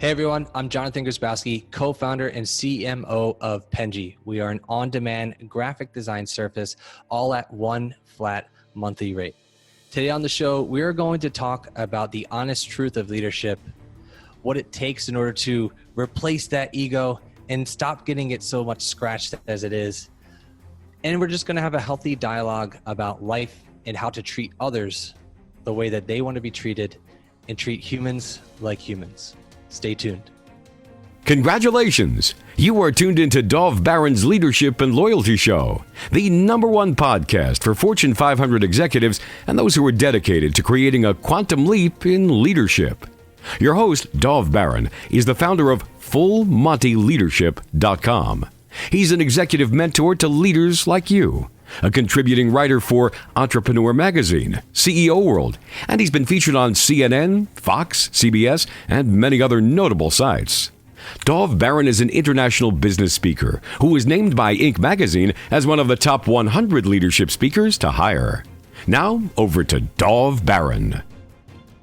Hey everyone, I'm Johnathan Grzybowski, co-founder and CMO of Pengie. We are an on-demand graphic design service, all at one flat monthly rate. Today on the show, we are going to talk about the honest truth of leadership, what it takes in order to replace that ego and stop getting it so much scratched as it is. And we're just going to have a healthy dialogue about life and how to treat others the way that they want to be treated and treat humans like humans. Stay tuned. Congratulations! You are tuned into Dov Baron's Leadership and Loyalty Show, the #1 podcast for Fortune 500 executives and those who are dedicated to creating a quantum leap in leadership. Your host, Dov Baron, is the founder of FullMontyLeadership.com. He's an executive mentor to leaders like you, a contributing writer for Entrepreneur Magazine, CEO World, and he's been featured on CNN, Fox, CBS, and many other notable sites. Dov Baron is an international business speaker who was named by Inc. magazine as one of the top 100 leadership speakers to hire. Now, over to Dov Baron.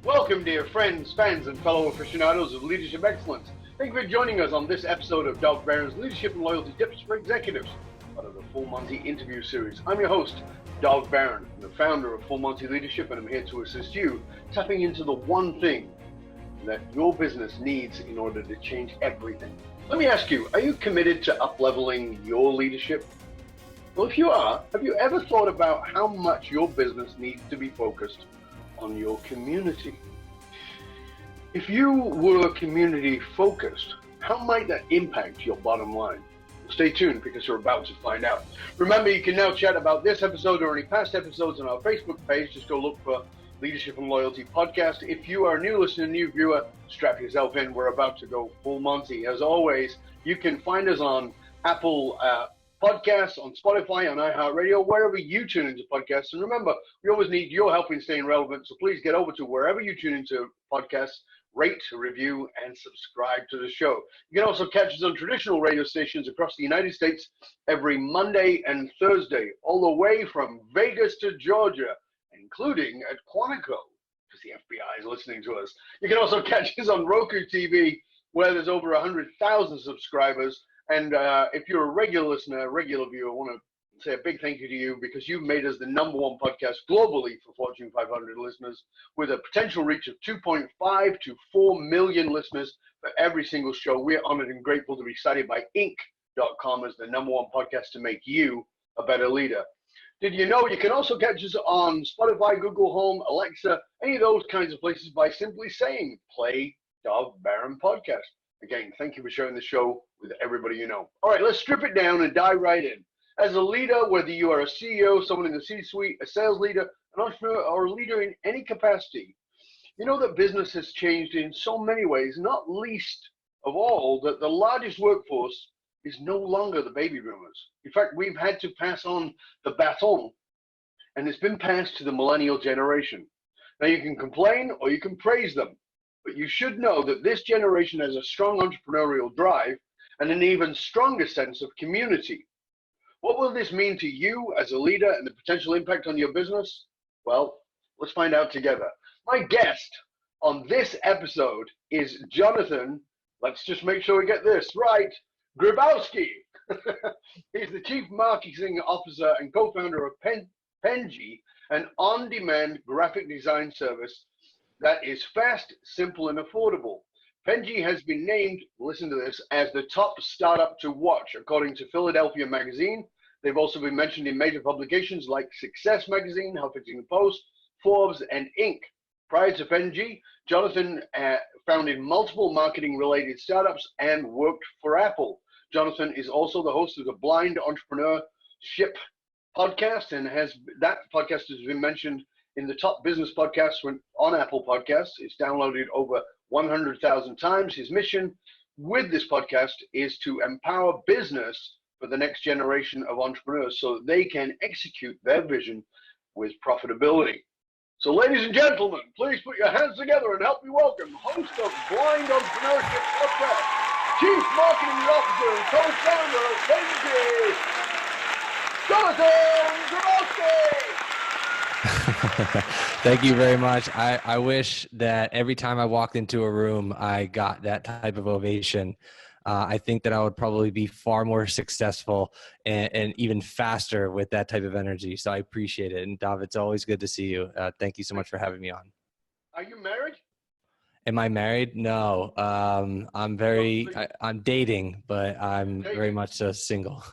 Welcome, dear friends, fans, and fellow aficionados of leadership excellence. Thank you for joining us on this episode of Dov Baron's Leadership and Loyalty Tips for Executives, part of the Full Monty interview series. I'm your host, Dov Baron, the founder of Full Monty Leadership, and I'm here to assist you tapping into the one thing that your business needs in order to change everything. Let me ask you, are you committed to up-leveling your leadership? Well, if you are, have you ever thought about how much your business needs to be focused on your community? If you were community focused, how might that impact your bottom line? Stay tuned because you're about to find out. Remember, you can now chat about this episode or any past episodes on our Facebook page. Just go look for Leadership and Loyalty Podcast. If you are a new listener, new viewer, strap yourself in. We're about to go full Monty. As always, you can find us on Apple Podcasts, on Spotify, on iHeartRadio, wherever you tune into podcasts. And remember, we always need your help in staying relevant. So please get over to wherever you tune into podcasts, rate, review, and subscribe to the show. You can also catch us on traditional radio stations across the United States every Monday and Thursday, all the way from Vegas to Georgia, including at Quantico, because the FBI is listening to us. You can also catch us on Roku TV, where there's over 100,000 subscribers. And if you're a regular listener, a regular viewer, I want to say a big thank you to you because you've made us the #1 podcast globally for Fortune 500 listeners, with a potential reach of 2.5 to 4 million listeners for every single show. We're honored and grateful to be cited by Inc.com as the #1 podcast to make you a better leader. Did you know you can also catch us on Spotify, Google Home, Alexa, any of those kinds of places by simply saying, play Dov Baron Podcast. Again, thank you for sharing the show with everybody you know. All right, let's strip it down and dive right in. As a leader, whether you are a CEO, someone in the C-suite, a sales leader, an entrepreneur, or a leader in any capacity, you know that business has changed in so many ways, not least of all that the largest workforce is no longer the baby boomers. In fact, we've had to pass on the baton, and it's been passed to the millennial generation. Now, you can complain or you can praise them, but you should know that this generation has a strong entrepreneurial drive and an even stronger sense of community. What will this mean to you as a leader and the potential impact on your business? Well, let's find out together. My guest on this episode is Johnathan, let's just make sure we get this right, Grzybowski. He's the Chief Marketing Officer and co-founder of Pengie, an on-demand graphic design service that is fast, simple, and affordable. Pengie has been named, listen to this, as the top startup to watch, according to Philadelphia Magazine. They've also been mentioned in major publications like Success Magazine, Huffington Post, Forbes, and Inc. Prior to Pengie, Johnathan founded multiple marketing-related startups and worked for Apple. Johnathan is also the host of the Blind Entrepreneurship podcast, and that podcast has been mentioned in the top business podcasts on Apple Podcasts. It's downloaded over 100,000 times. His mission with this podcast is to empower business for the next generation of entrepreneurs so that they can execute their vision with profitability. So ladies and gentlemen, please put your hands together and help me welcome host of Blind Entrepreneurship Podcast, Chief Marketing Officer and co-founder of Pengie, Johnathan Grzybowski. Thank you very much. I wish that every time I walked into a room, I got that type of ovation. I think that I would probably be far more successful and even faster with that type of energy. So I appreciate it. And Dav, it's always good to see you. Thank you so much for having me on. Are you married? Am I married? No. I'm dating, but I'm very much single.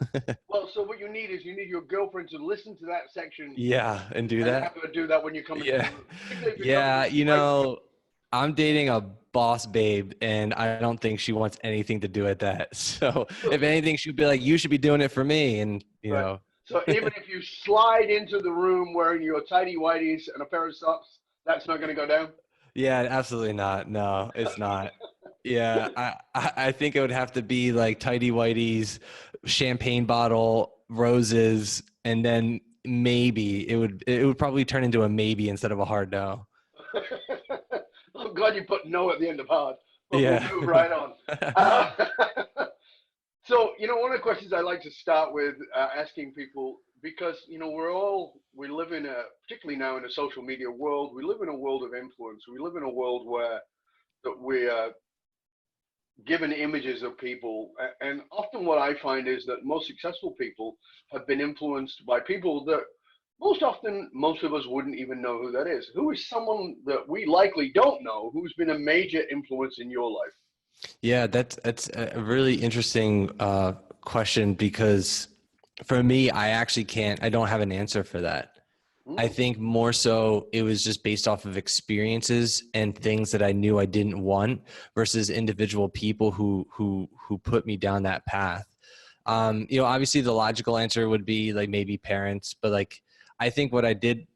Well, so what you need is you need your girlfriend to listen to that section Yeah, and do and that. have her do that when you come into the Yeah. room. Particularly if you're coming Yeah, with your wife. I'm dating a boss babe, and I don't think she wants anything to do with that. So if anything, she'd be like, you should be doing it for me. And, Right. So even if you slide into the room wearing your tidy whities and a pair of socks, that's not going to go down? yeah, absolutely not. No, it's not. Yeah, I think it would have to be like tidy whities, champagne bottle, roses, and then maybe it would probably turn into a maybe instead of a hard no. I'm glad you put no at the end of hard, but we'll Yeah. move right on. Uh, so, one of the questions I like to start with asking people, because, we live in particularly now in a social media world, we live in a world of influence. We live in a world where that we are given images of people. And often what I find is that most successful people have been influenced by people that most often most of us wouldn't even know who that is. Who is someone that we likely don't know who's been a major influence in your life? Yeah, that's a really interesting question because for me, I don't have an answer for that. I Mm. think more so it was just based off of experiences and things that I knew I didn't want versus individual people who put me down that path. Obviously the logical answer would be like maybe parents, but like I think what I did,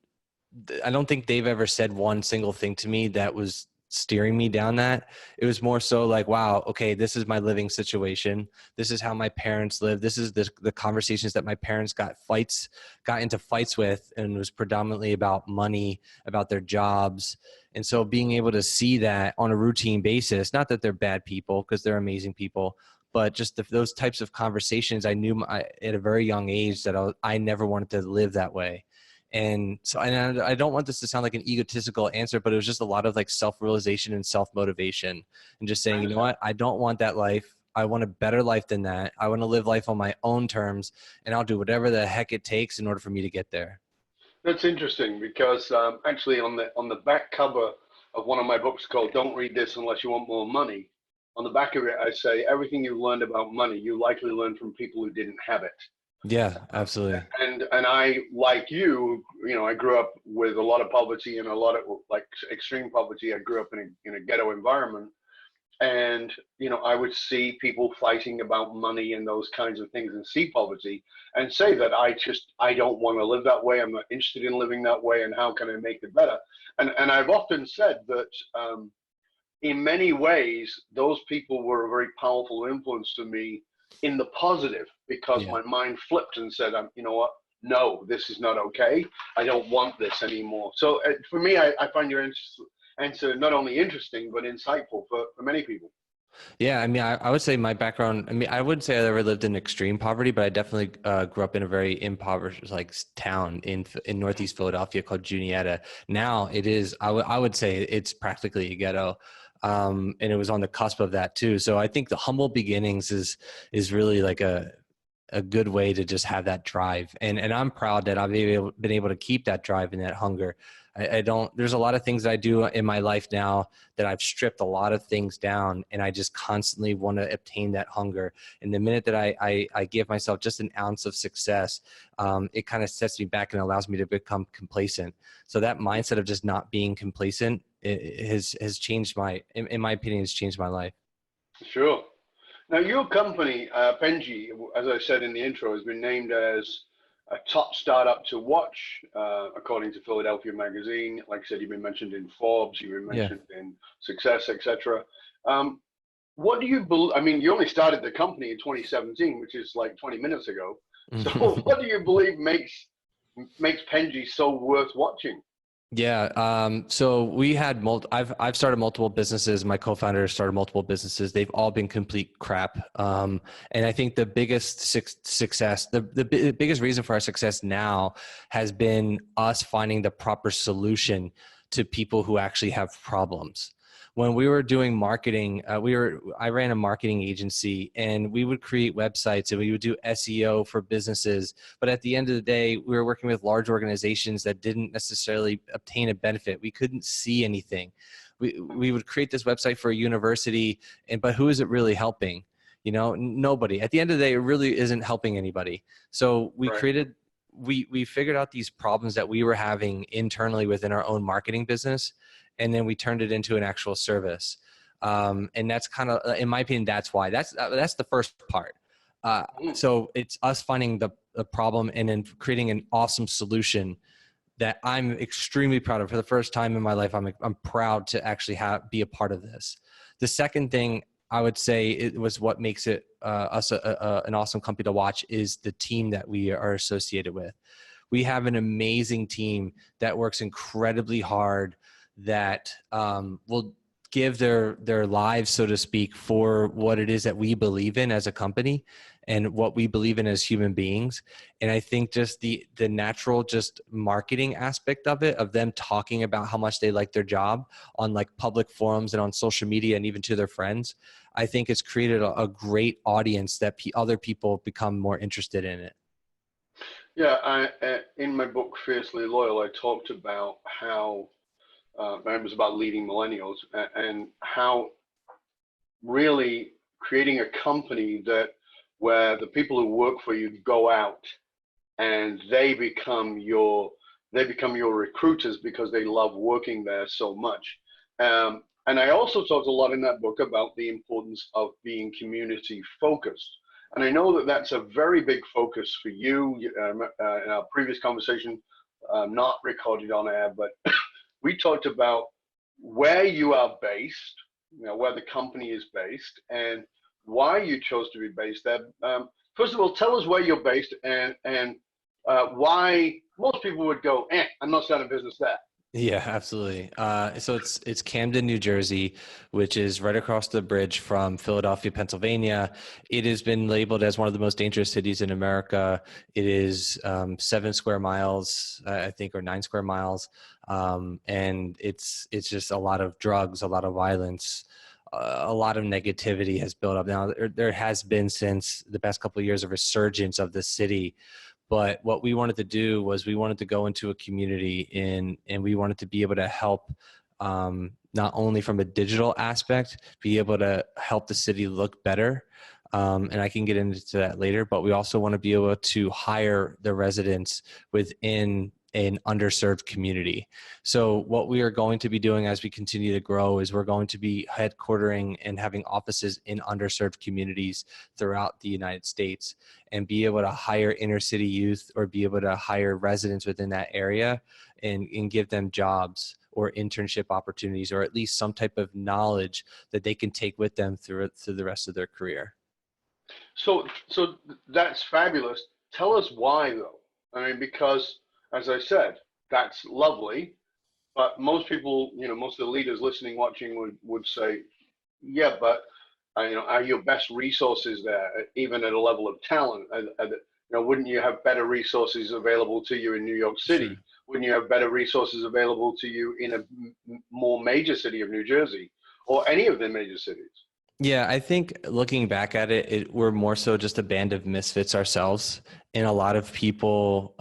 I don't think they've ever said one single thing to me that was steering me down that. It was more so like, wow, okay, this is my living situation. This is how my parents live. This is the conversations that my parents got into fights with, and it was predominantly about money, about their jobs. And so being able to see that on a routine basis, not that they're bad people, because they're amazing people, but just those types of conversations, I knew at a very young age that I never wanted to live that way. And so, and I don't want this to sound like an egotistical answer, but it was just a lot of like self-realization and self-motivation and just saying, you know what, I don't want that life. I want a better life than that. I want to live life on my own terms, and I'll do whatever the heck it takes in order for me to get there. That's interesting because actually on the back cover of one of my books called "Don't Read This Unless You Want More Money," on the back of it I say everything you learned about money you likely learned from people who didn't have it. Yeah, absolutely. And I, like I grew up with a lot of poverty and a lot of like extreme poverty. I grew up in a ghetto environment, and I would see people fighting about money and those kinds of things, and see poverty, and say that I don't want to live that way. I'm not interested in living that way, and how can I make it better? And I've often said that in many ways, those people were a very powerful influence to me in the positive, because Yeah. my mind flipped and said, you know what? No, this is not okay. I don't want this anymore. So for me, I find your answer not only interesting, but insightful for many people. Yeah, I mean, I would say my background, I mean, I wouldn't say I ever lived in extreme poverty, but I definitely grew up in a very impoverished like town in Northeast Philadelphia called Juniata. Now it is, I would say it's practically a ghetto. And it was on the cusp of that too. So I think the humble beginnings is really like a good way to just have that drive. And I'm proud that I've been able to keep that drive and that hunger. I don't, there's a lot of things that I do in my life now that I've stripped a lot of things down, and I just constantly want to obtain that hunger. And the minute that I give myself just an ounce of success, it kind of sets me back and allows me to become complacent. So that mindset of just not being complacent has changed in my opinion, has changed my life. Sure. Now, your company, Penji, as I said in the intro, has been named as a top startup to watch, according to Philadelphia Magazine. Like I said, you've been mentioned in Forbes, you've been Yeah. mentioned in Success, etc. What do you believe? I mean, you only started the company in 2017, which is like 20 minutes ago. So, what do you believe makes Penji so worth watching? Yeah. So we had I've started multiple businesses. My co-founder started multiple businesses. They've all been complete crap. And I think the biggest success, the biggest reason for our success now has been us finding the proper solution to people who actually have problems. When we were doing marketing, I ran a marketing agency, and we would create websites and we would do SEO for businesses. But at the end of the day, we were working with large organizations that didn't necessarily obtain a benefit. We couldn't see anything. We would create this website for a university, but who is it really helping? Nobody. At the end of the day, it really isn't helping anybody. So Right. we figured out these problems that we were having internally within our own marketing business, and then we turned it into an actual service. And that's kind of, in my opinion, that's why. That's the first part. So it's us finding the problem and then creating an awesome solution that I'm extremely proud of. For the first time in my life, I'm proud to actually be a part of this. The second thing I would say it was what makes it us an awesome company to watch is the team that we are associated with. We have an amazing team that works incredibly hard, that will give their lives, so to speak, for what it is that we believe in as a company and what we believe in as human beings. And I think just the natural just marketing aspect of it, of them talking about how much they like their job on like public forums and on social media and even to their friends, I think it's created a great audience that other people become more interested in it. Yeah, in my book, Fiercely Loyal, I talked about how it was about leading millennials and how really creating a company where the people who work for you go out and they become your recruiters because they love working there so much. And I also talked a lot in that book about the importance of being community focused. And I know that that's a very big focus for you. In our previous conversation, not recorded on air, but we talked about where you are based, where the company is based, and why you chose to be based there. First of all, tell us where you're based and why most people would go, I'm not starting a business there. Yeah, absolutely. So it's Camden, New Jersey, which is right across the bridge from Philadelphia, Pennsylvania. It has been labeled as one of the most dangerous cities in America. It is 7 square miles, I think, or 9 square miles, and it's just a lot of drugs, a lot of violence. A lot of negativity has built up. Now, there has been, since the past couple of years, a resurgence of the city. But what we wanted to do was we wanted to go into a community and we wanted to be able to help, not only from a digital aspect, be able to help the city look better. And I can get into that later, but we also want to be able to hire the residents within an underserved community. So what we are going to be doing as we continue to grow is we're going to be headquartering and having offices in underserved communities throughout the United States, and be able to hire inner city youth or be able to hire residents within that area and give them jobs or internship opportunities, or at least some type of knowledge that they can take with them through the rest of their career. So that's fabulous. Tell us why, though. I mean, because as I said, that's lovely, but most people, most of the leaders listening, watching would say, yeah, but are your best resources there, even at a level of talent? Wouldn't you have better resources available to you in New York City? Sure. Wouldn't you have better resources available to you in a more major city of New Jersey or any of the major cities? Yeah, I think looking back at it, we're more so just a band of misfits ourselves. And a lot of people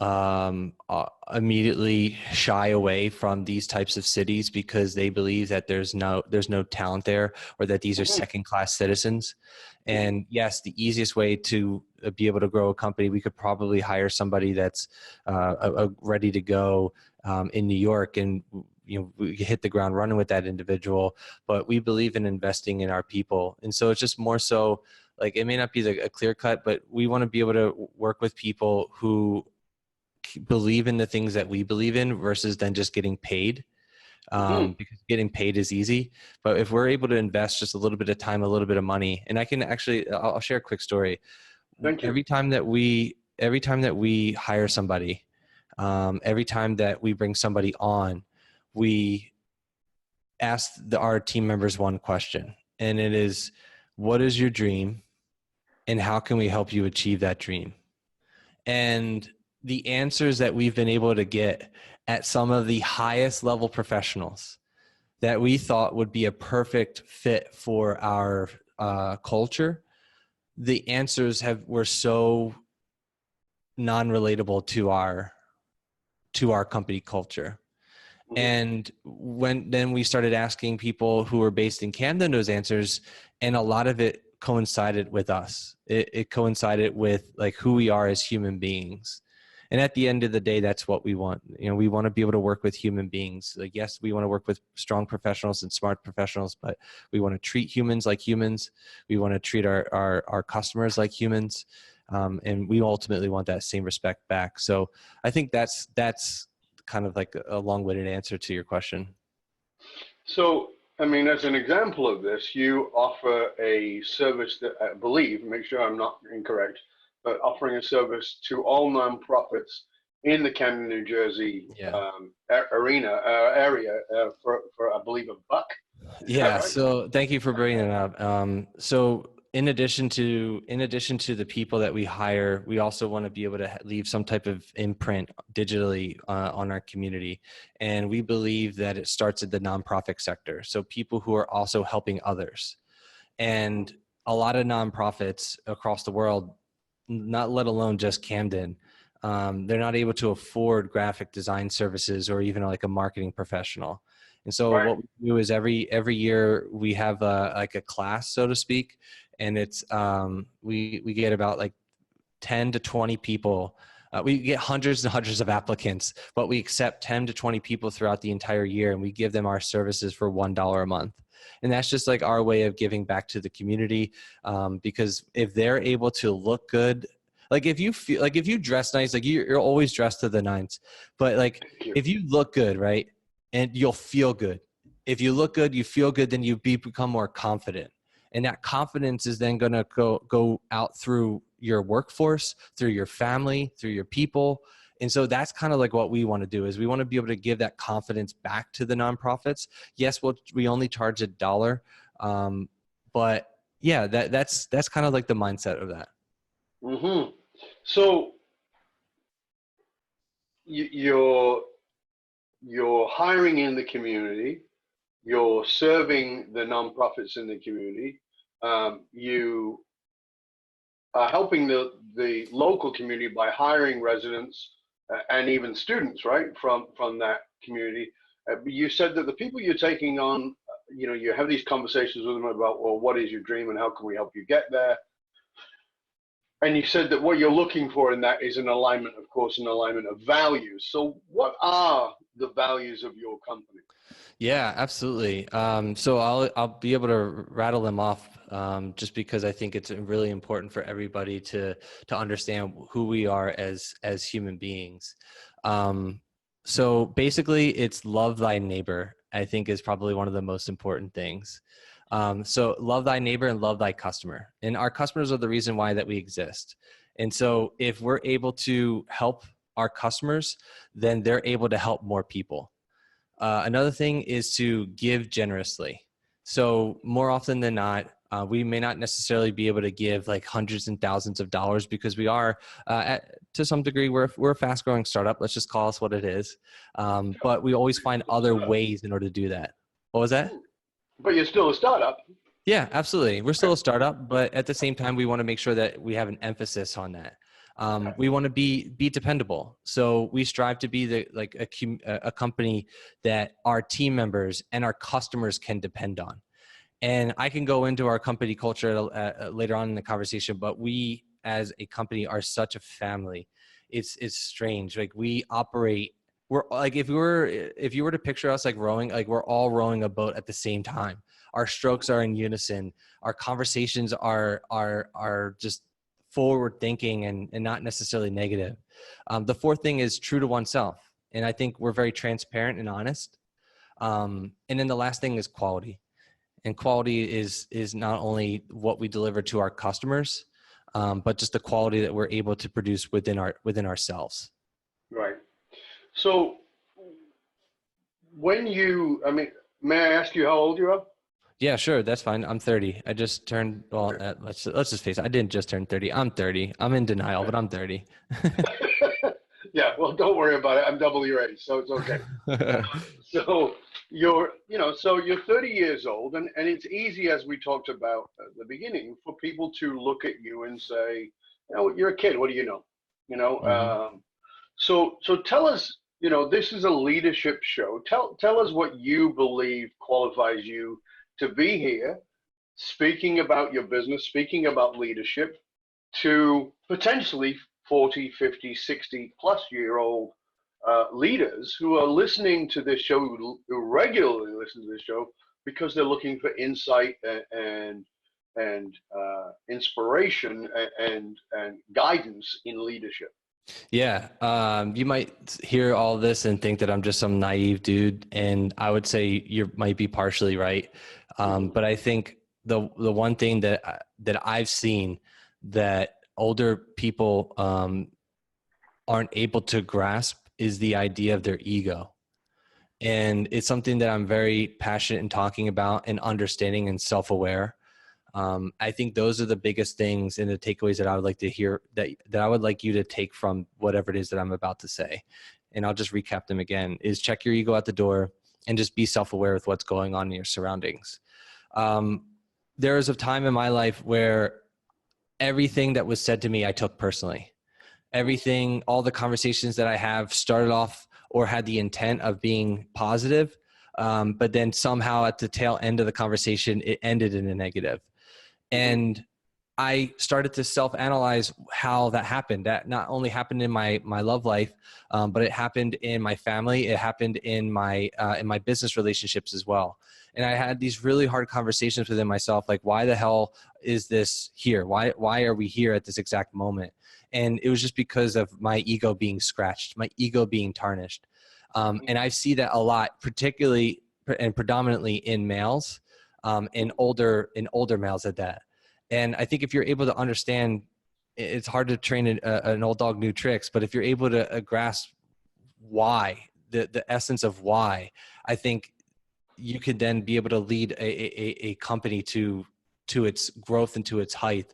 immediately shy away from these types of cities because they believe that there's no talent there, or that these are second-class citizens. And yes, the easiest way to be able to grow a company, we could probably hire somebody that's ready to go in New York, and we hit the ground running with that individual. But we believe in investing in our people. And so it's just more so, like, it may not be a clear cut, but we want to be able to work with people who believe in the things that we believe in versus then just getting paid. Because getting paid is easy. But if we're able to invest just a little bit of time, a little bit of money, and I'll share a quick story. Thank you. Every time that we hire somebody, every time that we bring somebody on, we asked our team members one question, and it is, what is your dream and how can we help you achieve that dream? And the answers that we've been able to get at some of the highest level professionals that we thought would be a perfect fit for our culture, the answers were so non-relatable to our company culture. And then we started asking people who were based in Camden those answers, and a lot of it coincided with us. It coincided with like who we are as human beings. And at the end of the day, that's what we want. We want to be able to work with human beings. Like, yes, we want to work with strong professionals and smart professionals, but we want to treat humans like humans. We want to treat our customers like humans. And we ultimately want that same respect back. So I think that's kind of like a long-winded answer to your question. So, I mean, as an example of this, you offer a service that I believe, make sure I'm not incorrect, but offering a service to all nonprofits in the Camden, New Jersey area for I believe $1. Yeah. Right? So thank you for bringing it up. So in addition to the people that we hire, we also want to be able to leave some type of imprint digitally on our community. And we believe that it starts at the nonprofit sector. So people who are also helping others. And a lot of nonprofits across the world, not let alone just Camden, they're not able to afford graphic design services or even like a marketing professional. And so what we do is every year we have like a class, so to speak, and it's we get about like 10 to 20 people. We get hundreds and hundreds of applicants, but we accept 10 to 20 people throughout the entire year, and we give them our services for $1 a month. And that's just like our way of giving back to the community, because if they're able to look good, like if you dress nice, like you're always dressed to the nines, but like if you look good, right, and you'll feel good. If you look good, you feel good, then you become more confident. And that confidence is then going to go out through your workforce, through your family, through your people. And so that's kind of like what we want to do, is we want to be able to give that confidence back to the nonprofits. Yes, we only charge $1. But yeah, that's kind of like the mindset of that. Mm-hmm. So you're hiring in the community, you're serving the nonprofits in the community, you are helping the local community by hiring residents and even students, right, from that community. You said that the people you're taking on, you have these conversations with them about, well, what is your dream and how can we help you get there? And you said that what you're looking for in that is an alignment, of course, an alignment of values. So what are the values of your company? Yeah, absolutely. So I'll be able to rattle them off, just because I think it's really important for everybody to understand who we are as human beings. So basically, it's love thy neighbor, I think, is probably one of the most important things. So love thy neighbor and love thy customer. And our customers are the reason why that we exist. And so if we're able to help our customers, then they're able to help more people. Another thing is to give generously. So more often than not, we may not necessarily be able to give like hundreds and thousands of dollars, because we are, to some degree, we're a fast growing startup. Let's just call us what it is. But we always find other ways in order to do that. What was that? But you're still a startup. Yeah, absolutely. We're still a startup, but at the same time, we want to make sure that we have an emphasis on that. We want to be dependable. So we strive to be a company that our team members and our customers can depend on. And I can go into our company culture later on in the conversation, but we as a company are such a family. It's strange. Like we operate, we're like, if you were to picture us like rowing, like we're all rowing a boat at the same time. Our strokes are in unison. Our conversations are just forward thinking and not necessarily negative. The fourth thing is true to oneself. And I think we're very transparent and honest. And then the last thing is quality. And quality is not only what we deliver to our customers, but just the quality that we're able to produce within ourselves. Right. So I mean, may I ask you how old you are? Yeah, sure. That's fine. I'm 30. I just turned, well, let's just face it. I didn't just turn 30. I'm 30. I'm in denial, but I'm 30. Yeah, well, don't worry about it. I'm double your age, so it's okay. So you're 30 years old, and it's easy, as we talked about at the beginning, for people to look at you and say, you're a kid. What do you know? You know. Mhm. So tell us. This is a leadership show. Tell us what you believe qualifies you to be here, speaking about your business, speaking about leadership to potentially 40, 50, 60 plus year old leaders who are listening to this show, who regularly listen to this show because they're looking for insight and inspiration and guidance in leadership. Yeah. You might hear all this and think that I'm just some naive dude. And I would say you might be partially right. But I think the one thing that I've seen that older people aren't able to grasp is the idea of their ego. And it's something that I'm very passionate in talking about and understanding and self-aware. I think those are the biggest things and the takeaways that I would like to hear, that I would like you to take from whatever it is that I'm about to say. And I'll just recap them again: is check your ego at the door and just be self-aware with what's going on in your surroundings. There was a time in my life where everything that was said to me, I took personally. Everything, all the conversations that I have started off or had the intent of being positive. But then somehow at the tail end of the conversation, it ended in a negative. And I started to self-analyze how that happened. That not only happened in my love life, but it happened in my family. It happened in my business relationships as well. And I had these really hard conversations within myself, like, why the hell is this here? Why are we here at this exact moment? And it was just because of my ego being scratched, my ego being tarnished. And I see that a lot, particularly and predominantly in males, in older males at that. And I think if you're able to understand, it's hard to train an old dog new tricks, but if you're able to grasp why, the essence of why, I think you could then be able to lead a company to its growth and to its height,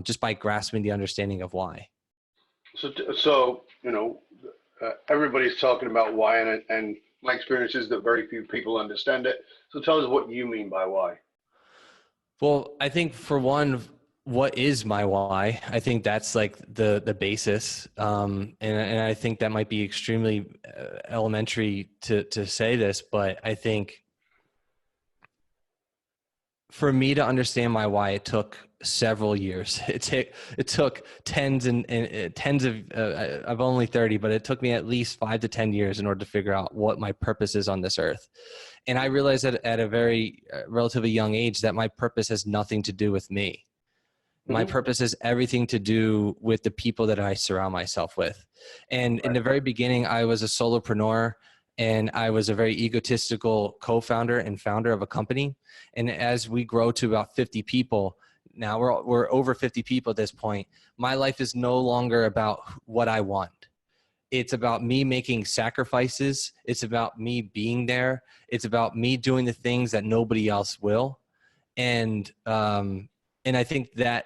just by grasping the understanding of why. So everybody's talking about why, and my experience is that very few people understand it. So tell us what you mean by why. Well, I think for one, what is my why? I think that's like the basis, and I think that might be extremely elementary to say this, but I think for me to understand my why, it took several years. It took tens and tens of, I'm only 30, but it took me at least 5 to 10 years in order to figure out what my purpose is on this earth. And I realized that at a very relatively young age that my purpose has nothing to do with me. My purpose has everything to do with the people that I surround myself with. And in the very beginning, I was a solopreneur, and I was a very egotistical co-founder and founder of a company. And as we grow to about 50 people, now we're over 50 people at this point, my life is no longer about what I want. It's about me making sacrifices. It's about me being there. It's about me doing the things that nobody else will. And I think that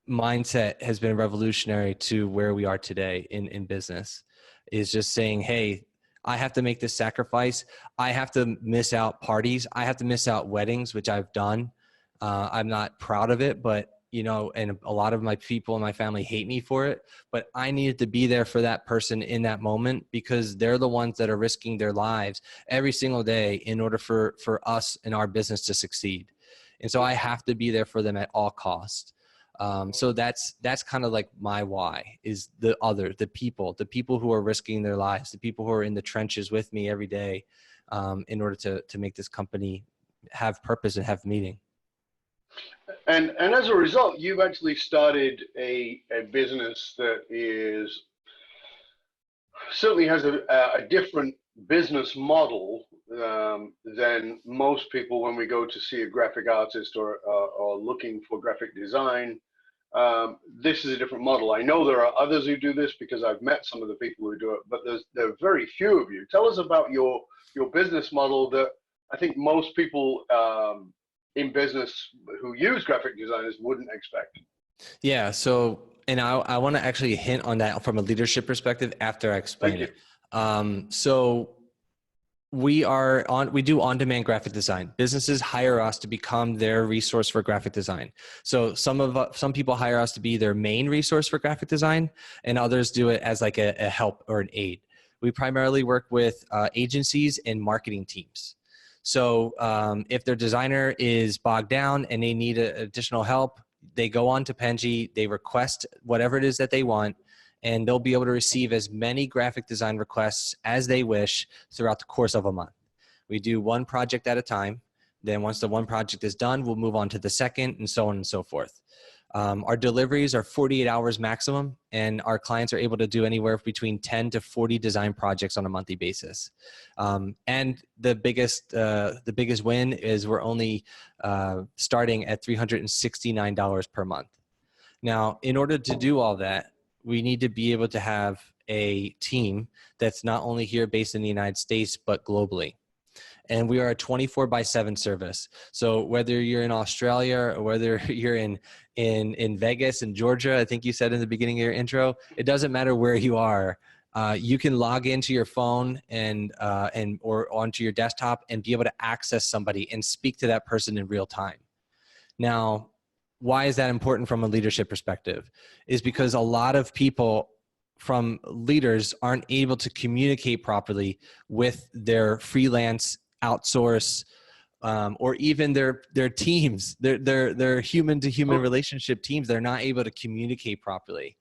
mindset has been revolutionary to where we are today in business, is just saying, hey, I have to make this sacrifice. I have to miss out parties. I have to miss out weddings, which I've done. I'm not proud of it, but and a lot of my people in my family hate me for it, but I needed to be there for that person in that moment, because they're the ones that are risking their lives every single day in order for us and our business to succeed. And so I have to be there for them at all costs. So that's kind of like my why, is the people who are risking their lives, the people who are in the trenches with me every day, in order to make this company have purpose and have meaning. And as a result, you've actually started a business that is certainly has a different business model than most people when we go to see a graphic artist or looking for graphic design. This is a different model. I know there are others who do this because I've met some of the people who do it, but there are very few of you. Tell us about your business model that I think most people in business who use graphic designers wouldn't expect. Yeah. So, and I want to actually hint on that from a leadership perspective after I explain it. So we do on-demand graphic design. Businesses hire us to become their resource for graphic design. So some people hire us to be their main resource for graphic design, and others do it as like a help or an aid. We primarily work with agencies and marketing teams. So if their designer is bogged down and they need additional help, they go on to Penji, they request whatever it is that they want, and they'll be able to receive as many graphic design requests as they wish throughout the course of a month. We do one project at a time. Then once the one project is done, we'll move on to the second, and so on and so forth. Our deliveries are 48 hours maximum, and our clients are able to do anywhere between 10 to 40 design projects on a monthly basis. And the biggest win is we're only starting at $369 per month. Now, in order to do all that, we need to be able to have a team that's not only here based in the United States, but globally. And we are a 24/7 service. So whether you're in Australia or whether you're in Vegas and Georgia, I think you said in the beginning of your intro, it doesn't matter where you are. You can log into your phone or onto your desktop and be able to access somebody and speak to that person in real time. Now, why is that important from a leadership perspective? Is because a lot of people from leaders aren't able to communicate properly with their freelance, outsource, or even their teams, their human to human relationship teams. They're not able to communicate properly.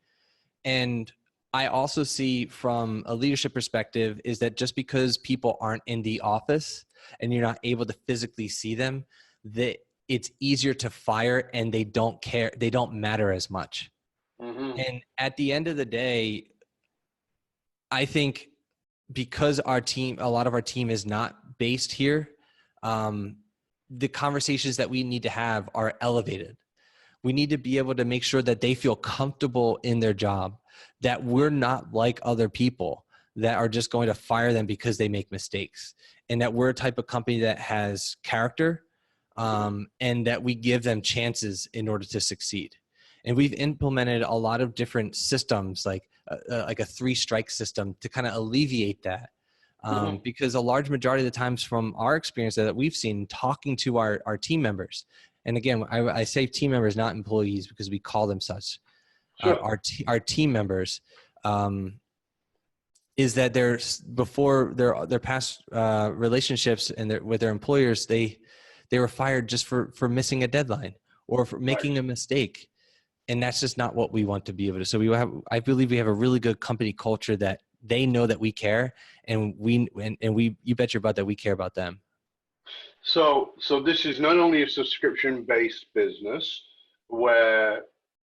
And I also see from a leadership perspective is that just because people aren't in the office and you're not able to physically see them, that it's easier to fire and they don't care. They don't matter as much. Mm-hmm. And at the end of the day, I think because a lot of our team is not based here, the conversations that we need to have are elevated. We need to be able to make sure that they feel comfortable in their job, that we're not like other people that are just going to fire them because they make mistakes, and that we're a type of company that has character, and that we give them chances in order to succeed. And we've implemented a lot of different systems, like a 3-strike system, to kind of alleviate that. Because a large majority of the times from our experience that we've seen talking to our team members, and again, I say team members, not employees, because we call them such. Sure. Our team members, is that before their past relationships and with their employers, they were fired just for missing a deadline or for making a mistake. And that's just not what we want to be able to. So I believe we have a really good company culture that they know that we care, and you bet your butt that we care about them. So this is not only a subscription-based business where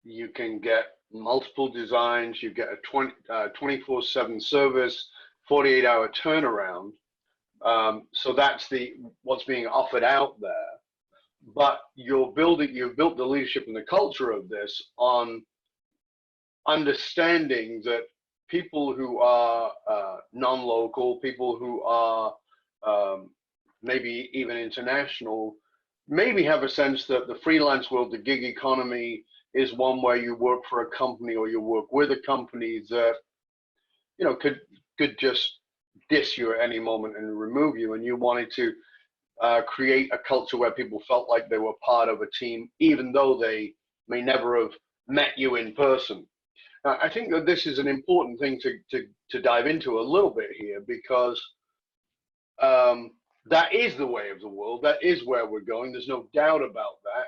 you can get multiple designs, you get a 24/7 service, 48-hour turnaround. So that's what's being offered out there. But you've built the leadership and the culture of this on understanding that people who are non-local, people who are maybe even international, maybe have a sense that the freelance world, the gig economy, is one where you work for a company or you work with a company that, could just diss you at any moment and remove you, and you wanted to create a culture where people felt like they were part of a team, even though they may never have met you in person. I think that this is an important thing to dive into a little bit here, because that is the way of the world. That is where we're going. There's no doubt about that.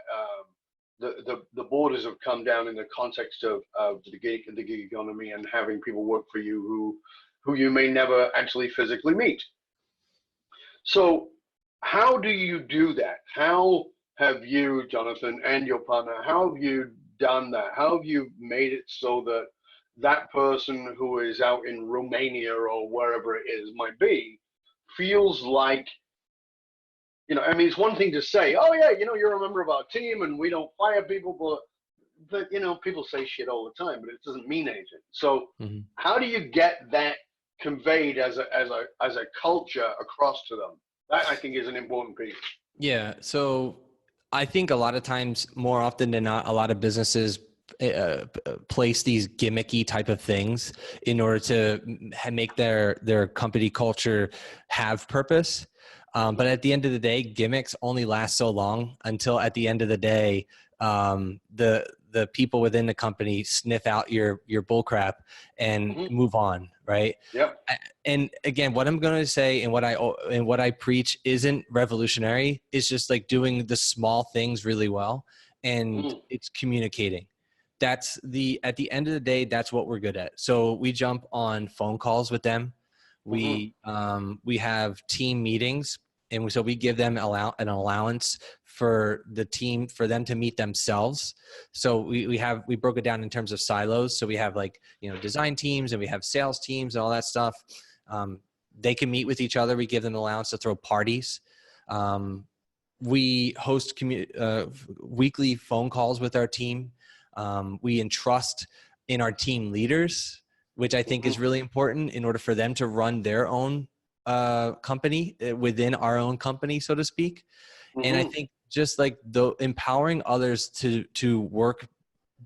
The borders have come down in the context of the gig economy and having people work for you who you may never actually physically meet. So how do you do that? How have you, Johnathan, and your partner, how have you done that? How have you made it so that that person who is out in Romania or wherever it is might be feels like, it's one thing to say, oh yeah, you're a member of our team and we don't fire people, but but people say shit all the time, but it doesn't mean anything. So Mhm. how do you get that conveyed as a culture across to them? That I think is an important piece. Yeah. So I think a lot of times, more often than not, a lot of businesses place these gimmicky type of things in order to make their company culture have purpose. But at the end of the day, gimmicks only last so long until at the end of the day, the people within the company sniff out your bullcrap and move on, right? Yep. And again, what I'm going to say and what I preach isn't revolutionary. It's just like doing the small things really well, and it's communicating. At the end of the day, that's what we're good at. So we jump on phone calls with them. We have team meetings, and so we give them an allowance for the team, for them to meet themselves. So we broke it down in terms of silos. So we have design teams, and we have sales teams and all that stuff. They can meet with each other. We give them an allowance to throw parties. We host weekly phone calls with our team. We entrust in our team leaders, which I think is really important in order for them to run their own company within our own company, so to speak. And I think just like empowering others to work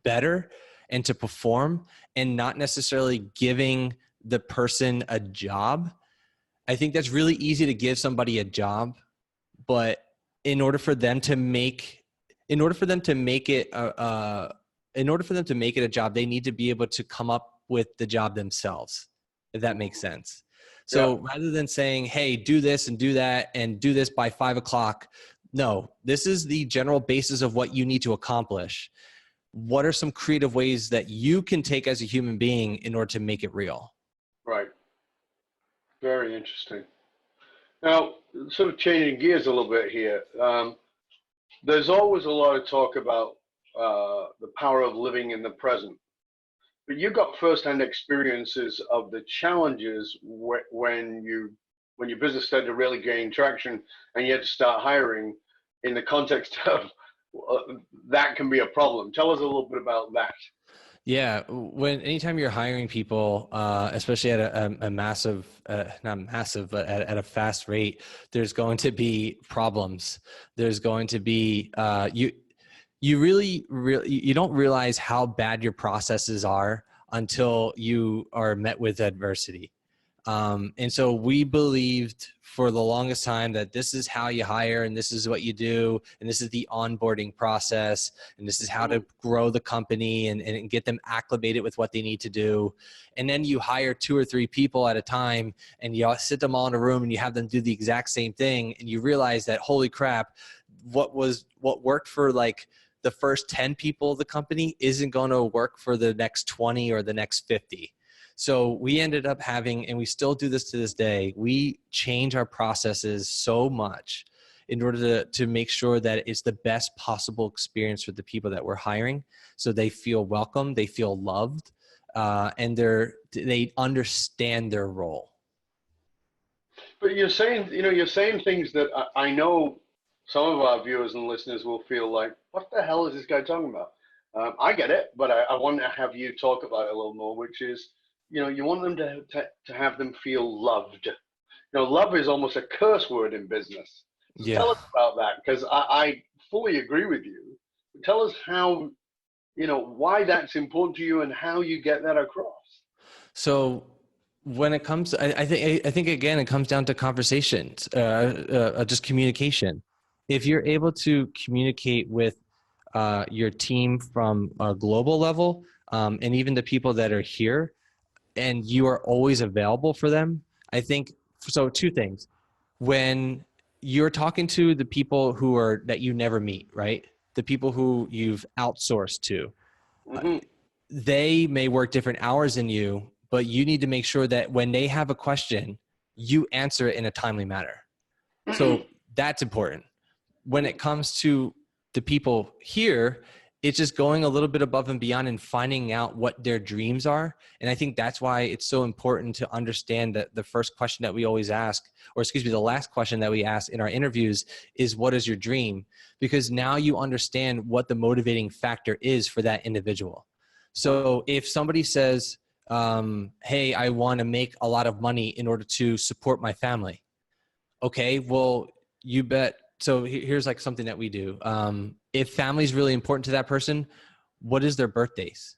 better and to perform, and not necessarily giving the person a job. I think that's really easy to give somebody a job, but in order for them to make it a job, they need to be able to come up with the job themselves, if that makes sense. So rather than saying, hey, do this and do that and do this by 5 o'clock, no, this is the general basis of what you need to accomplish. What are some creative ways that you can take as a human being in order to make it real? Right. Very interesting. Now, sort of changing gears a little bit here. There's always a lot of talk about the power of living in the present. But you got firsthand experiences of the challenges when your business started to really gain traction and you had to start hiring in the context of that can be a problem. Tell us a little bit about that. Yeah, anytime you're hiring people, especially at a massive, not massive, but at a fast rate, there's going to be problems. There's going to be you don't realize how bad your processes are until you are met with adversity. And so we believed for the longest time that this is how you hire, and this is what you do, and this is the onboarding process, and this is how to grow the company and get them acclimated with what they need to do. And then you hire 2 or 3 people at a time, and you sit them all in a room and you have them do the exact same thing, and you realize that, holy crap, what worked for like the first 10 people of the company isn't going to work for the next 20 or the next 50. So we ended up having, and we still do this to this day, we change our processes so much in order to make sure that it's the best possible experience for the people that we're hiring. So they feel welcome, they feel loved, and they understand their role. But you're saying things that I know some of our viewers and listeners will feel like, what the hell is this guy talking about? I get it, but I want to have you talk about it a little more, which is, you want them to have them feel loved. Love is almost a curse word in business. So tell us about that, because I fully agree with you. Tell us how, why that's important to you and how you get that across. So when it comes, I think again, it comes down to conversations, just communication. If you're able to communicate with your team from a global level, and even the people that are here, and you are always available for them, I think, so 2 things. When you're talking to the people that you never meet, right? The people who you've outsourced to, they may work different hours than you, but you need to make sure that when they have a question, you answer it in a timely manner. So that's important. When it comes to the people here, it's just going a little bit above and beyond and finding out what their dreams are. And I think that's why it's so important to understand that the first question that we always ask, or excuse me, the last question that we ask in our interviews is, what is your dream? Because now you understand what the motivating factor is for that individual. So if somebody says, hey, I want to make a lot of money in order to support my family. Okay, well, you bet. So here's like something that we do. If family is really important to that person, what is their birthdays?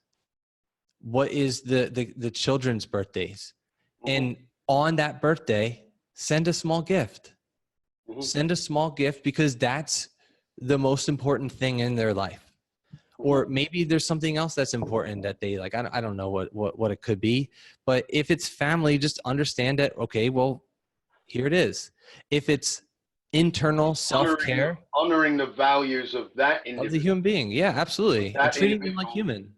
What is the children's birthdays? And on that birthday, send a small gift. Send a small gift, because that's the most important thing in their life. Or maybe there's something else that's important that they like. I don't know what it could be. But if it's family, just understand that, okay, well, here it is. If it's internal self-care, honoring the values of that individual, of the human being. Yeah, absolutely. And treating them like human.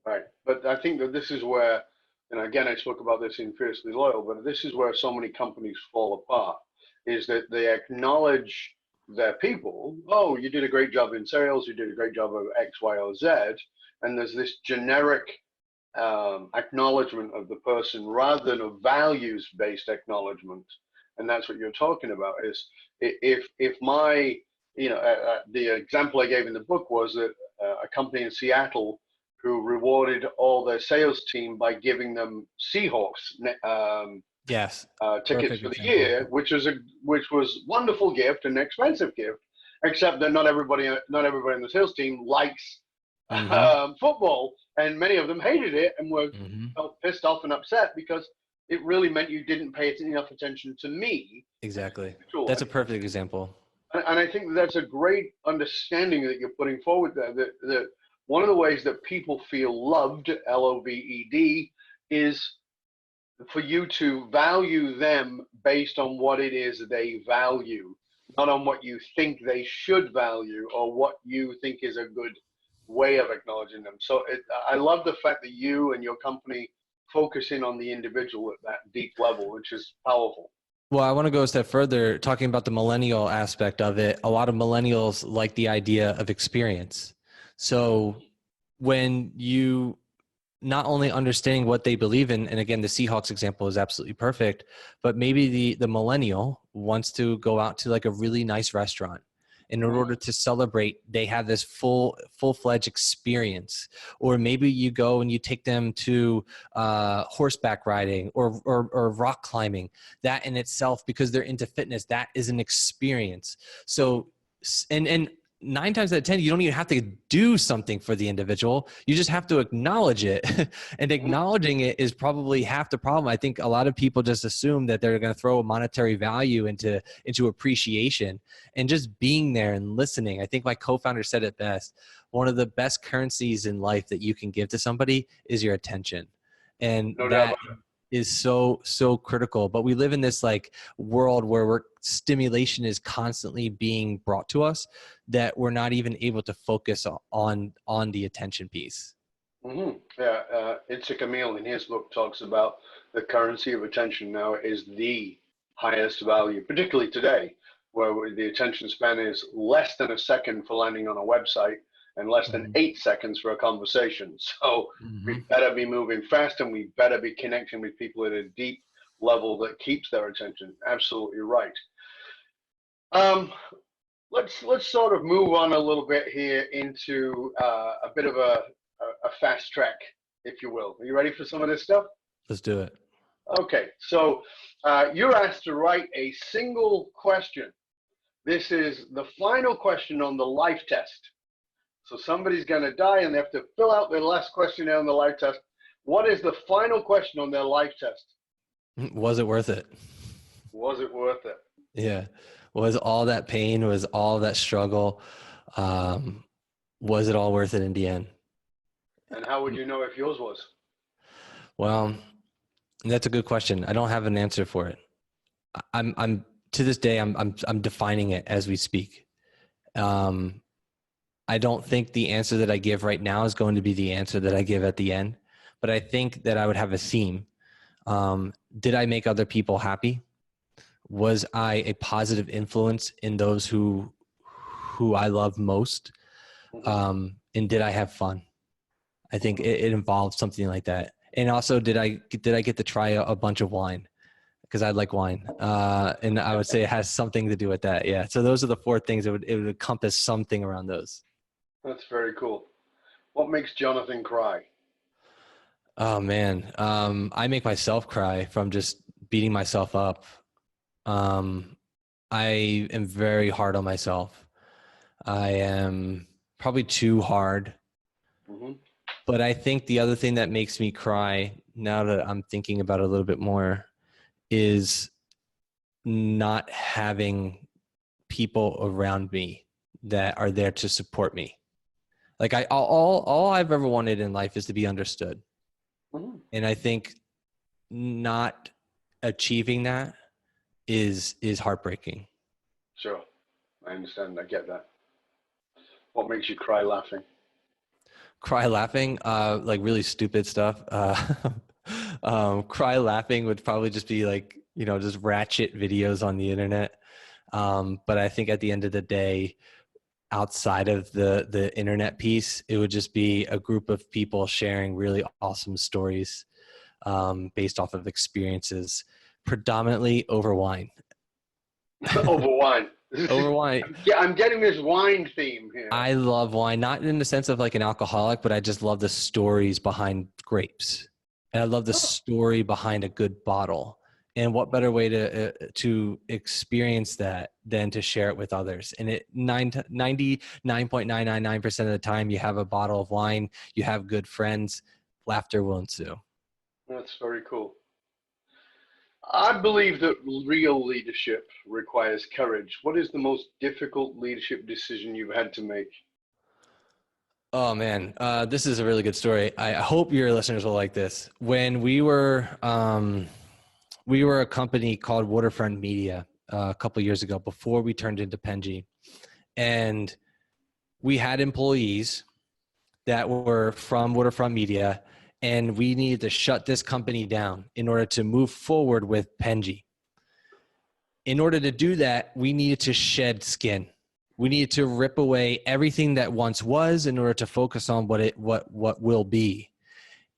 Right. But I think that this is where, and again, I spoke about this in Fiercely Loyal, but this is where so many companies fall apart, is that they acknowledge their people. Oh, you did a great job in sales. You did a great job of X, Y, or Z. And there's this generic acknowledgement of the person rather than a values-based acknowledgement. And that's what you're talking about, is if my, the example I gave in the book was that a company in Seattle who rewarded all their sales team by giving them Seahawks tickets for the year, which was wonderful gift and an expensive gift, except that not everybody in the sales team likes football, and many of them hated it and were felt pissed off and upset because it really meant you didn't pay enough attention to me. Exactly. That's a perfect example. And I think that's a great understanding that you're putting forward there, that one of the ways that people feel loved, L-O-V-E-D, is for you to value them based on what it is they value, not on what you think they should value or what you think is a good way of acknowledging them. So I love the fact that you and your company focus in on the individual at that deep level, which is powerful. Well, I want to go a step further, talking about the millennial aspect of it. A lot of millennials like the idea of experience. So when you not only understanding what they believe in, and again, the Seahawks example is absolutely perfect, but maybe the millennial wants to go out to like a really nice restaurant. In order to celebrate, they have this full-fledged experience. Or maybe you go and you take them to horseback riding or rock climbing. That in itself, because they're into fitness, that is an experience. So, and 9 times out of 10, you don't even have to do something for the individual. You just have to acknowledge it. And acknowledging it is probably half the problem. I think a lot of people just assume that they're going to throw a monetary value into appreciation, and just being there and listening. I think my co-founder said it best. One of the best currencies in life that you can give to somebody is your attention. And that is so critical. But we live in this like world where stimulation is constantly being brought to us, that we're not even able to focus on the attention piece. Itzhak Emil in his book talks about the currency of attention now is the highest value, particularly today, where the attention span is less than a second for landing on a website and less than 8 seconds for a conversation. So we better be moving fast, and we better be connecting with people at a deep level that keeps their attention. Absolutely right. Let's sort of move on a little bit here into a bit of a fast track, if you will. Are you ready for some of this stuff? Let's do it. Okay, so you're asked to write a single question. This is the final question on the life test. So somebody's going to die and they have to fill out their last questionnaire on the life test. What is the final question on their life test? Was it worth it? Was it worth it? Yeah. Was all that pain, was all that struggle, was it all worth it in the end? And how would you know if yours was? Well, that's a good question. I don't have an answer for it. I'm to this day, I'm defining it as we speak. I don't think the answer that I give right now is going to be the answer that I give at the end, but I think that I would have a theme. Did I make other people happy? Was I a positive influence in those who I love most? And did I have fun? I think it involved something like that. And also, did I get to try a bunch of wine? Because I like wine. And I would say it has something to do with that. Yeah. So those are the four things. It would encompass something around those. That's very cool. What makes Johnathan cry? Oh man. I make myself cry from just beating myself up. I am very hard on myself. I am probably too hard. Mm-hmm. But I think the other thing that makes me cry, now that I'm thinking about it a little bit more, is not having people around me that are there to support me. Like all I've ever wanted in life is to be understood. Mm-hmm. And I think not achieving that is heartbreaking. Sure. I understand. I get that. What makes you cry laughing? Cry laughing, like really stupid stuff. Cry laughing would probably just be like, just ratchet videos on the internet. But I think at the end of the day, outside of the internet piece, it would just be a group of people sharing really awesome stories based off of experiences, predominantly over wine. Over wine. Over wine. Yeah, I'm getting this wine theme here. I love wine, not in the sense of like an alcoholic, but I just love the stories behind grapes. And I love the story behind a good bottle. And what better way to experience that than to share it with others? And 99.999% of the time you have a bottle of wine, you have good friends, laughter will ensue. That's very cool. I believe that real leadership requires courage. What is the most difficult leadership decision you've had to make? Oh man, this is a really good story. I hope your listeners will like this. When we were a company called Waterfront Media a couple years ago, before we turned into Pengie, and we had employees that were from Waterfront Media, and we needed to shut this company down in order to move forward with Pengie. In order to do that, we needed to shed skin. We needed to rip away everything that once was in order to focus on what will be.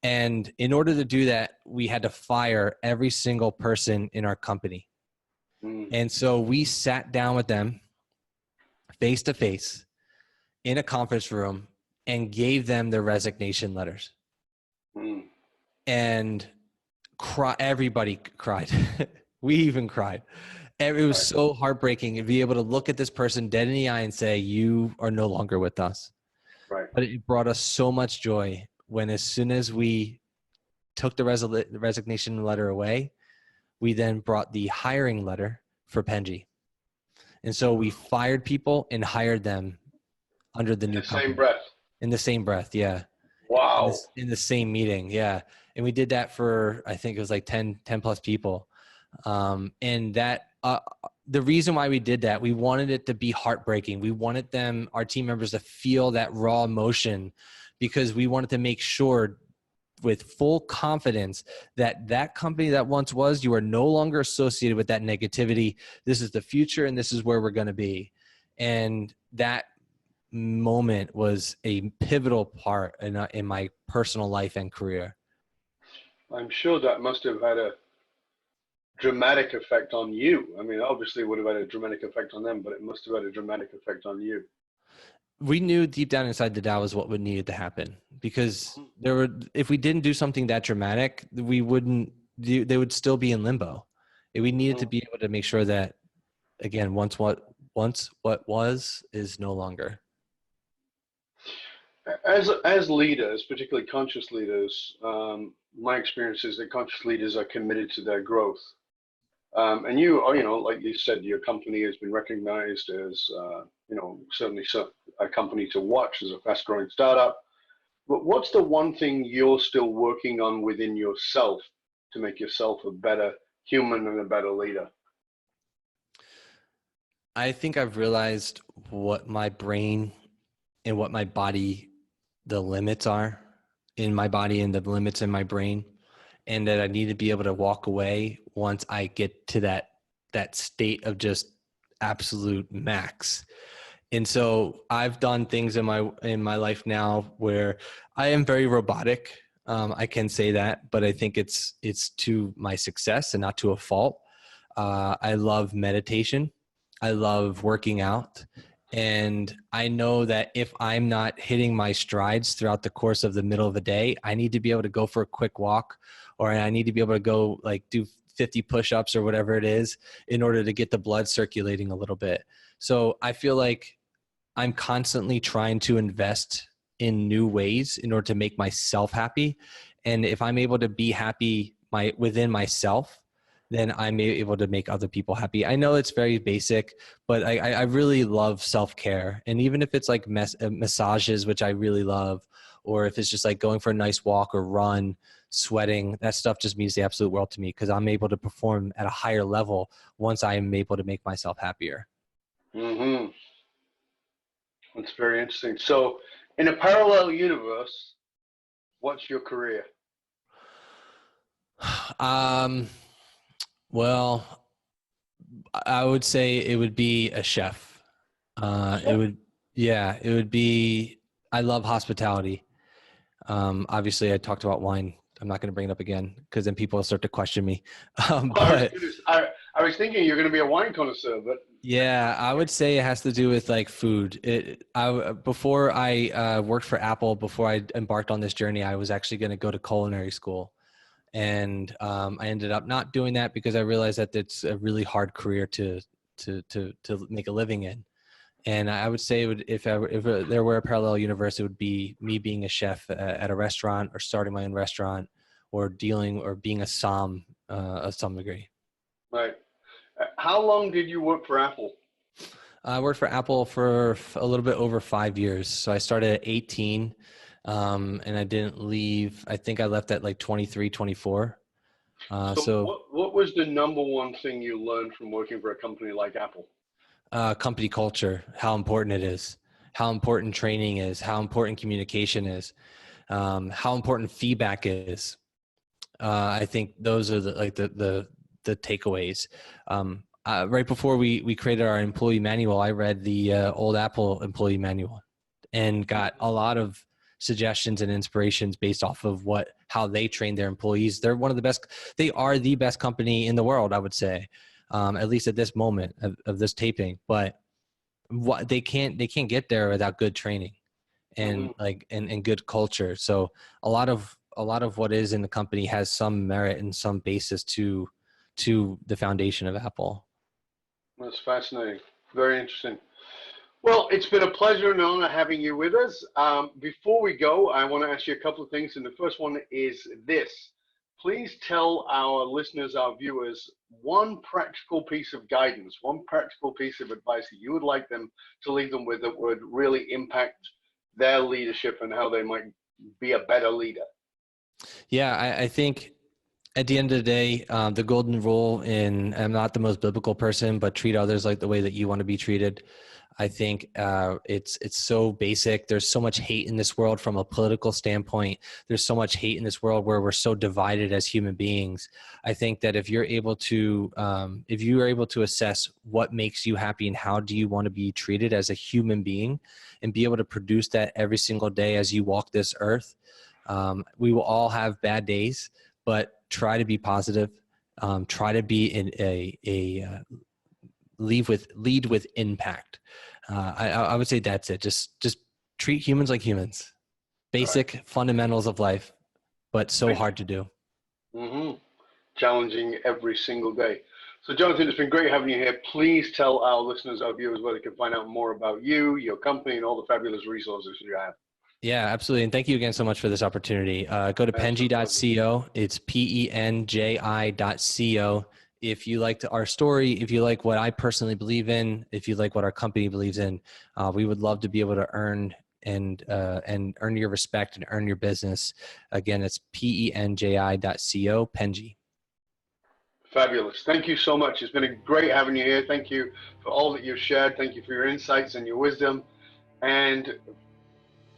And in order to do that, we had to fire every single person in our company. And so we sat down with them face to face in a conference room and gave them their resignation letters. And everybody cried. We even cried. It was so heartbreaking to be able to look at this person dead in the eye and say, you are no longer with us. Right. But it brought us so much joy when, as soon as we took the resignation letter away, we then brought the hiring letter for Pengie. And so we fired people and hired them under the new company. Same breath. In the same breath, yeah. Wow. In the same meeting, yeah. And we did that for, I think it was like 10 plus people. And that, the reason why we did that, we wanted it to be heartbreaking. We wanted our team members to feel that raw emotion, because we wanted to make sure with full confidence that that company that once was, you are no longer associated with that negativity. This is the future and this is where we're going to be. And that moment was a pivotal part in my personal life and career. I'm sure that must have had a dramatic effect on you. I mean, obviously it would have had a dramatic effect on them, but it must have had a dramatic effect on you. We knew deep down inside that was what needed to happen, because if we didn't do something that dramatic, they would still be in limbo. We needed to be able to make sure that, again, once what was is no longer. As leaders, particularly conscious leaders, my experience is that conscious leaders are committed to their growth. And you are, like you said, your company has been recognized as, certainly a company to watch, as a fast growing startup. But what's the one thing you're still working on within yourself to make yourself a better human and a better leader? I think I've realized what my brain and what my body, the limits are in my body and the limits in my brain, and that I need to be able to walk away once I get to that state of just absolute max. And so I've done things in my life now where I am very robotic. I can say that, but I think it's to my success and not to a fault. I love meditation. I love working out. And I know that if I'm not hitting my strides throughout the course of the middle of the day, I need to be able to go for a quick walk, or I need to be able to go like do 50 push-ups or whatever it is in order to get the blood circulating a little bit. So I feel like I'm constantly trying to invest in new ways in order to make myself happy. And if I'm able to be happy within myself, then I'm able to make other people happy. I know it's very basic, but I really love self-care. And even if it's like massages, which I really love, or if it's just like going for a nice walk or run, sweating, that stuff just means the absolute world to me, because I'm able to perform at a higher level once I am able to make myself happier. Mm-hmm. That's very interesting. So in a parallel universe, what's your career? Well, I would say it would be a chef. It would be, I love hospitality. Obviously I talked about wine. I'm not going to bring it up again because then people will start to question me. But I was thinking you're going to be a wine connoisseur, but yeah, I would say it has to do with like food. Before I worked for Apple, before I embarked on this journey, I was actually going to go to culinary school. And I ended up not doing that because I realized that it's a really hard career to make a living in. And I would say if there were a parallel universe, it would be me being a chef at a restaurant, or starting my own restaurant, or being a somm of some degree. Right. How long did you work for Apple? I worked for Apple for a little bit over 5 years. So I started at 18. And I didn't leave. I think I left at like 23, 24. So what was the number one thing you learned from working for a company like Apple? Company culture, how important it is, how important training is, how important communication is, how important feedback is. I think those are the takeaways. Right before we created our employee manual, I read the old Apple employee manual and got a lot of suggestions and inspirations based off of how they train their employees. They're one of the best. They are the best company in the world, I would say, at least at this moment of this taping. But they can't get there without good training and and good culture. So a lot of what is in the company has some merit and some basis to the foundation of Apple. That's fascinating. Very interesting. Well, it's been a pleasure and honor having you with us. Before we go, I want to ask you a couple of things. And the first one is this. Please tell our listeners, our viewers, one practical piece of guidance, one practical piece of advice that you would like them to leave them with that would really impact their leadership and how they might be a better leader. Yeah, I think at the end of the day, the golden rule, and I'm not the most biblical person, but treat others like the way that you want to be treated. I think it's so basic. There's so much hate in this world from a political standpoint. There's so much hate in this world where we're so divided as human beings. I think that if you are able to assess what makes you happy and how do you want to be treated as a human being, and be able to produce that every single day as you walk this earth, we will all have bad days, but try to be positive. Try to be in lead with impact. I would say that's it. Just treat humans like humans. Basic fundamentals of life, but so hard to do. Mm-hmm. Challenging every single day. So Johnathan, it's been great having you here. Please tell our listeners, our viewers, where they can find out more about you, your company, and all the fabulous resources you have. Yeah, absolutely. And thank you again so much for this opportunity. Go to penji.co. It's penji.co. If you liked our story, if you like what I personally believe in, if you like what our company believes in, we would love to be able to earn and earn your respect and earn your business. Again, it's penji.co, Pengie. Fabulous. Thank you so much. It's been great having you here. Thank you for all that you've shared. Thank you for your insights and your wisdom. And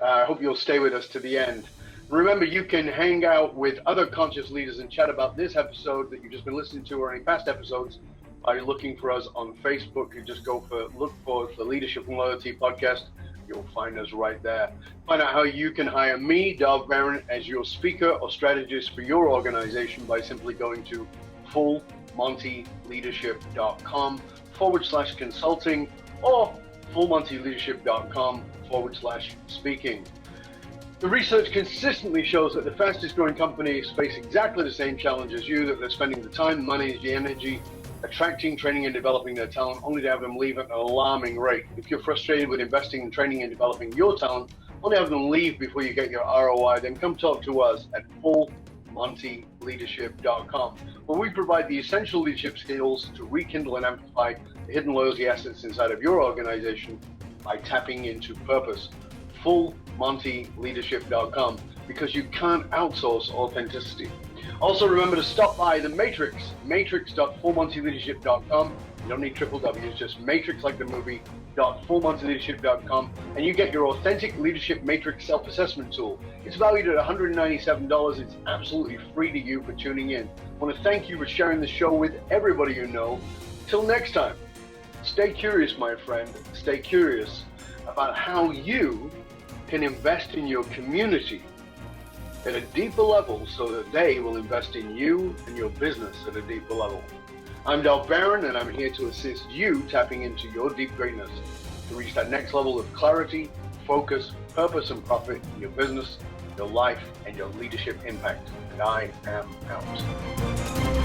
I hope you'll stay with us to the end. Remember, you can hang out with other conscious leaders and chat about this episode that you've just been listening to or any past episodes Are you looking for us on Facebook? You just look for the Leadership and Loyalty Podcast. You'll find us right there. Find out how you can hire me, Doug Barron, as your speaker or strategist for your organization by simply going to fullmontyleadership.com/consulting or fullmontyleadership.com/speaking. The research consistently shows that the fastest growing companies face exactly the same challenge as you, that they're spending the time, money, the energy, attracting, training, and developing their talent, only to have them leave at an alarming rate. If you're frustrated with investing in training and developing your talent, only have them leave before you get your ROI, then come talk to us at fullmontyleadership.com, where we provide the essential leadership skills to rekindle and amplify the hidden loyalty assets inside of your organization by tapping into purpose. fullmontyleadership.com, because you can't outsource authenticity. Also, remember to stop by the Matrix, matrix.fullmontyleadership.com. You don't need triple W, it's just matrix like the movie, .fullmontyleadership.com, and you get your authentic leadership matrix self-assessment tool. It's valued at $197. It's absolutely free to you for tuning in. I want to thank you for sharing the show with everybody you know. Till next time, stay curious, my friend. Stay curious about how you can invest in your community at a deeper level so that they will invest in you and your business at a deeper level. I'm Doug Barron, and I'm here to assist you tapping into your deep greatness to reach that next level of clarity, focus, purpose, and profit in your business, your life, and your leadership impact. And I am out.